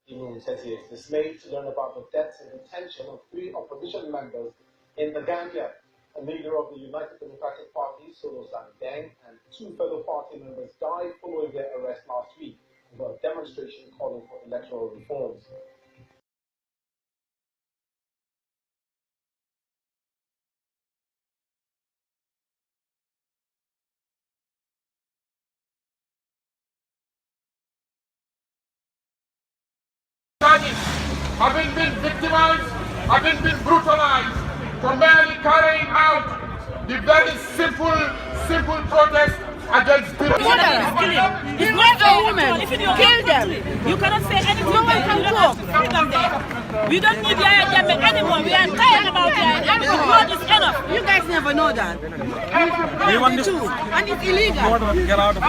The Moon says he is dismayed to learn about the deaths and detention of 3 opposition members in the Gambia. A leader of the United Democratic Party, Solo Deng, and 2 fellow party members died following their arrest last week over a demonstration calling for electoral reforms. Having been victimized, having been brutalized for merely carrying out the very simple protest against people. It's not a woman. Kill them. You cannot say anything. No one can talk. We don't need Yaya Jammeh anymore. We are tired about Yaya Jammeh. The word is enough. You guys never know that. We want this. And it's illegal. Get out of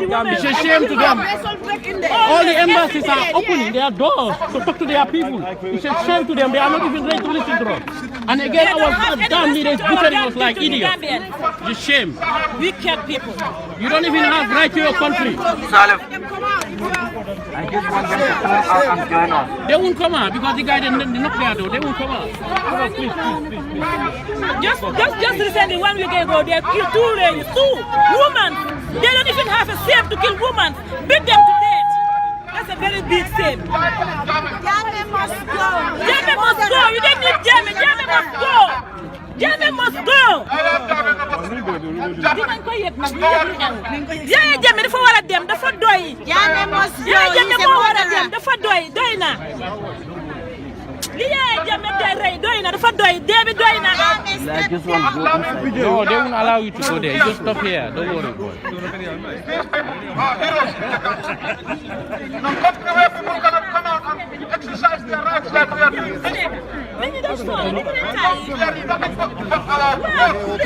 Gambia. It's a shame to them. All the embassies are opening their doors to talk to their people. It's a shame to them. They are not even ready to listen to us. And again, our damn leaders butchering us like idiots. It's a shame. Wicked people. You don't even have right to your country. I just want them to come out what's going on. They won't come out because the guy didn't knock their door. They won't come out. Please. Just recently, 1 week ago, they killed 2 ladies, 2 women. They don't even have a shame to kill women. Beat them to death. That's a very big shame. Jammeh must go. Jammeh must go. You don't need Jammeh. Jammeh must go. Jammeh must go. Yaya Jammeh dafa war a dem dafa doy. Jammeh must go. Yaya Jammeh moo war a dem dafa doy doy na. Li Yaya Jammeh day rey doy na dafa doy dee bi doy na. I just want to go inside. No, they won't allow you to go there. Just stop here. Don't worry, boy. Exercise their rights like we are doing.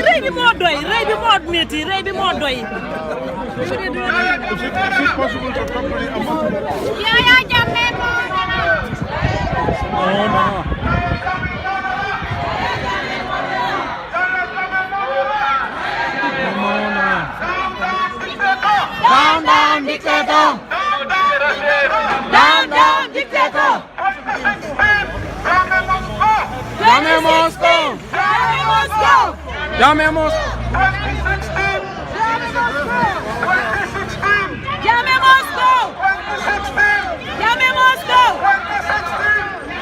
Rey bi moo doy, rey bi moo métti, rey bi moo doy. Is it possible to come to the ambassador? Yaya Jammeh No. Down, down, dictator! Down, down, dictator! Jammeh must go. Jammeh must go! Jammeh must. Jammeh must go! Jammeh must go!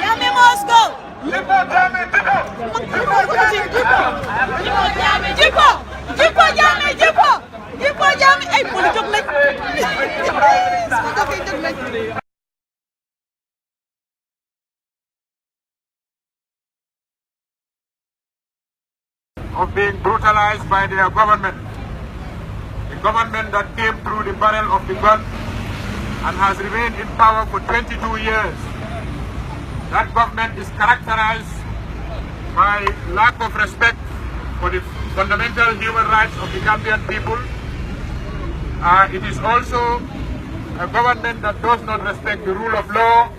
Jammeh must go! Jippo Jammeh, Jippo! Jippo Jammeh! Ay, puli jóg nañ. Of being brutalized by their government. The government that came through the barrel of the gun and has remained in power for 22 years. That government is characterized by lack of respect for the fundamental human rights of the Gambian people. It is also a government that does not respect the rule of law.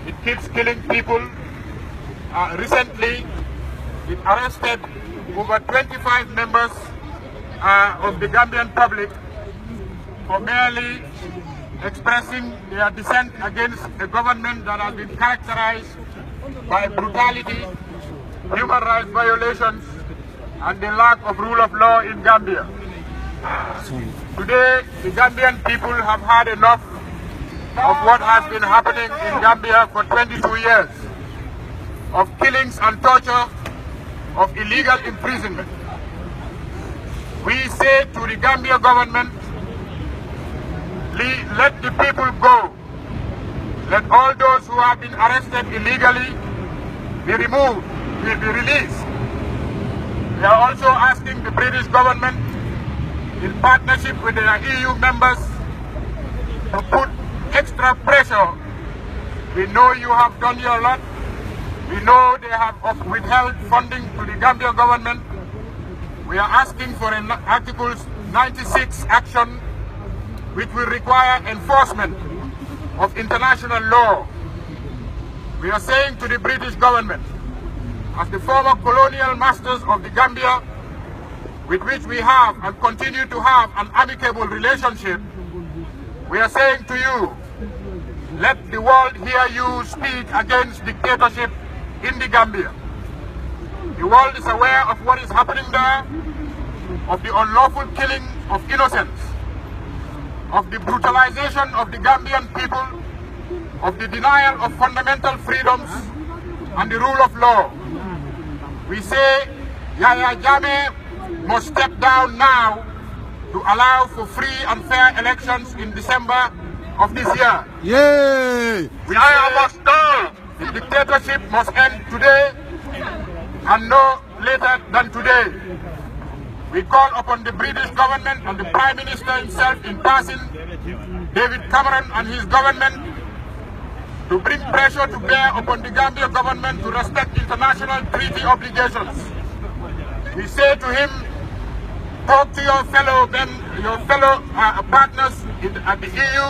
It keeps killing people. Recently, it arrested over 25 members of the Gambian public for merely expressing their dissent against a government that has been characterized by brutality, human rights violations, and the lack of rule of law in Gambia. Today, the Gambian people have had enough of what has been happening in Gambia for 22 years, of killings and torture, of illegal imprisonment. We say to the Gambia government, let the people go. Let all those who have been arrested illegally be removed, be released. We are also asking the British government, in partnership with their EU members, to put extra pressure. We know you have done your lot. We know they have withheld funding to the Gambia government. We are asking for an Article 96 action which will require enforcement of international law. We are saying to the British government, as the former colonial masters of the Gambia, with which we have and continue to have an amicable relationship, we are saying to you, let the world hear you speak against dictatorship in the Gambia. The world is aware of what is happening there, of the unlawful killing of innocents, of the brutalization of the Gambian people, of the denial of fundamental freedoms and the rule of law. We say Yahya Jammeh must step down now to allow for free and fair elections in December of this year. Yay! Yahya must go. The dictatorship must end today and no later than today. We call upon the British government and the Prime Minister himself in person, David Cameron and his government, to bring pressure to bear upon the Gambia government to respect international treaty obligations. We say to him, talk to your fellow partners at the EU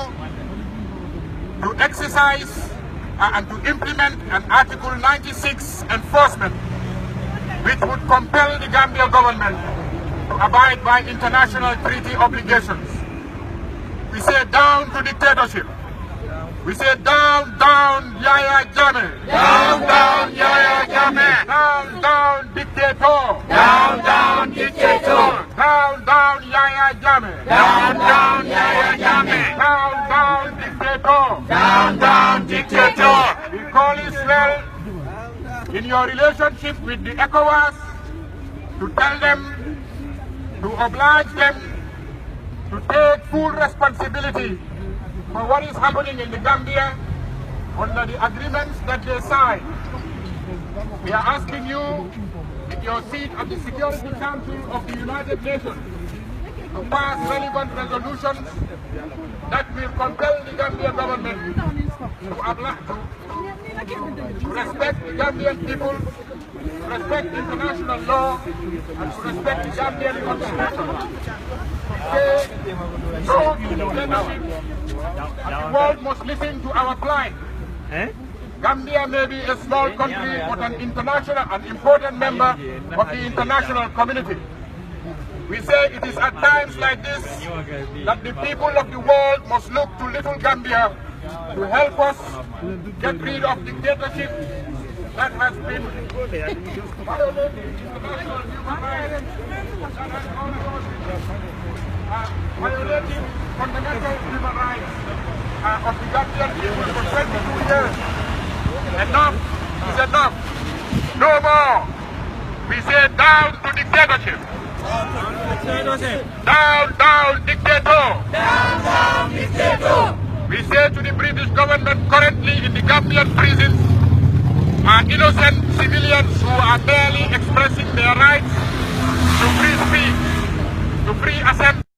to exercise and to implement an Article 96 enforcement which would compel the Gambia government to abide by international treaty obligations. We say down to dictatorship. We say down, down, Yahya Jammeh. Down, down, Yahya Jammeh. Down, down, dictator. Down, down, dictator. Down, down, Yahya Jammeh. Down, down, Yahya Jammeh. Down, down, dictator. Down, down, dictator. We call Israel in your relationship with the ECOWAS to tell them, to oblige them to take full responsibility for what is happening in the Gambia under the agreements that they signed. We are asking you, with your seat at the Security Council of the United Nations, to pass relevant resolutions that will compel the Gambia government to respect the Gambian people, to respect international law, and to respect the Gambian constitution. So, the world must listen to our plight. Gambia may be a small country, but an important member of the international community. We say it is at times like this that the people of the world must look to little Gambia to help us get rid of dictatorship that has been violating international human rights, that has also violating fundamental human rights of the Gambian people for 22 years. Enough is enough. No more. We say down to dictatorship. Down, down, dictator. Down, down, dictator. We say to the British government currently in the Gambian prisons are innocent civilians who are barely expressing their rights to free speech, to free assembly.